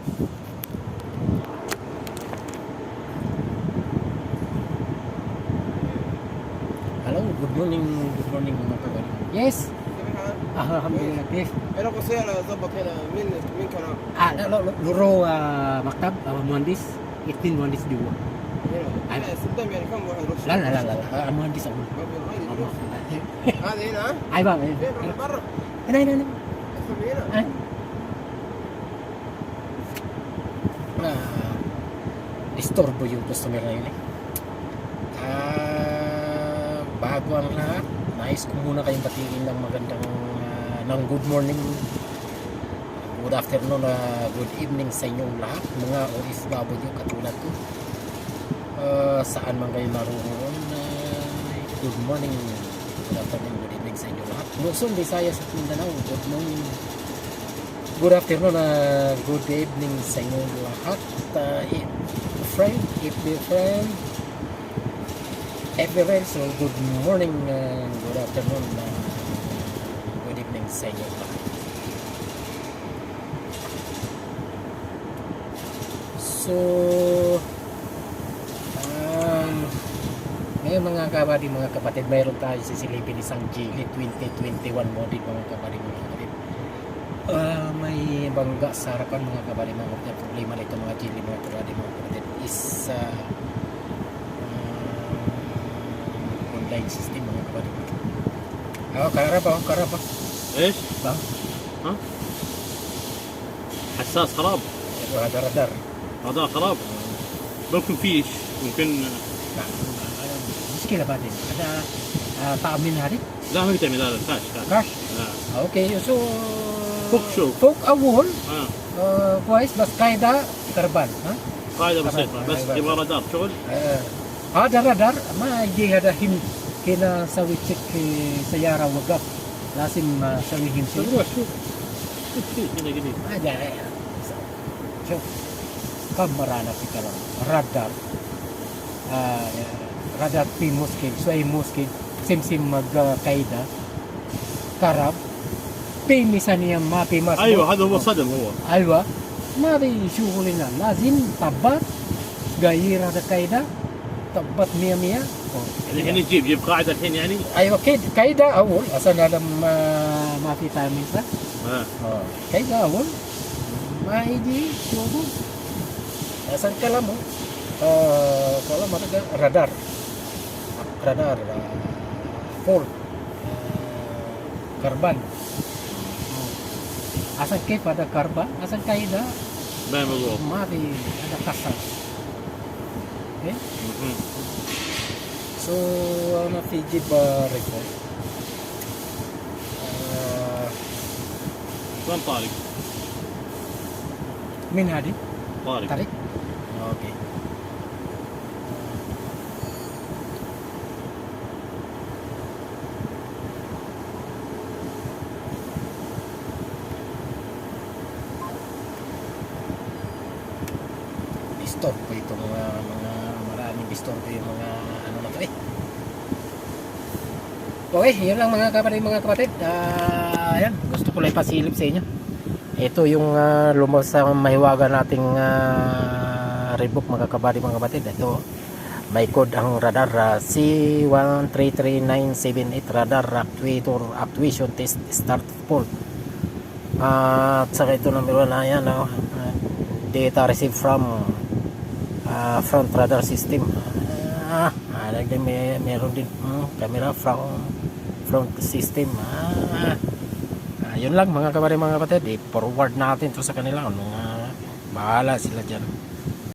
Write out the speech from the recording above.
Hello, good morning mga kawali. Yes. Alhamdulillah كيف؟ انا قصير اظبط هنا مين كان لورو مكتب مهندس اثنين مهندس dua. هنا هنا استخدام يعني كم واحد يروح لا مهندس أول. هذا هنا أي بقى فين برا هنا ادخل هنا Istorbo yung customer na yun bago ang lahat, nais ko muna kayong batiin ng magandang ng good morning, good afternoon, good evening sa inyong lahat mga OFW katulad ko, saan man kayo naroon, good morning, good afternoon, good evening sa inyong lahat. Luzon, Visayas at Mindanao, good morning, good afternoon, good evening sa inyong lahat. Everywhere, so good morning, good afternoon, good evening sa inyo lahat. So ngayon mga kabady, mga kapatid, mayroon tayo sisilipin isang Geely 2021 model mga kabady, mga kapatid. May bangga sa harapan mga kabady, mga kapatid. Problema nito mga Geely mga kabady, mga kapatid is online system mga kabady. كهرباء ايش؟ بقى ها؟ حساس خراب. هذا رادار. هذا خراب. ممكن فيش ممكن. لا مشكلة بعدين هذا تعمل هذه؟ لا ما بتعمل هذا كاش. كاش؟ لا. اوكي سو فوق اول كويس بس قاعدة كربان ها؟ قاعدة بسيطة بس يبغى رادار شغل. هذا رادار ما يجي هذا هنا سوي تشيك سيارة وقف لازم سوي هنا روح شوف هنا قريب. هذا شوف كاميرا أنا في كلام رادار رادار في مشكل شوي مشكل سمسم قاعدة كرب في ميزانية ما في مصر. ايوه هذا هو صدم هو. ايوه ما في شغلنا لازم طبط غير هذا قاعدة طبط 100 الحين جيب قاعدة الحين يعني. ايوه قاعدة اول اصلا هذا ما في تامين صح؟ قاعدة اول ما يجي شغل اصلا كلامه kalau mereka radar full karban asan كيف ada karban asan kaida ما موضوع. ما في ada kasar okay? So أنا في جيب ريكورد وين طارق؟ من هذه؟ طارق. طارق؟ اوكي disturb po ito mga maraming disturb yung mga ano na to okay, yun lang mga kapatid, ayan, gusto ko lang ipasilip sa inyo. Ito yung lumabas sa mahiwaga nating rebook mga kapatid. Ito may code ang radar C133978 radar actuation test start fault. At saka ito number 1 ayan, data received from front radar system. Meron din camera front system. Yun lang mga kapatid, i-forward natin to sa kanila. Bahala sila dyan.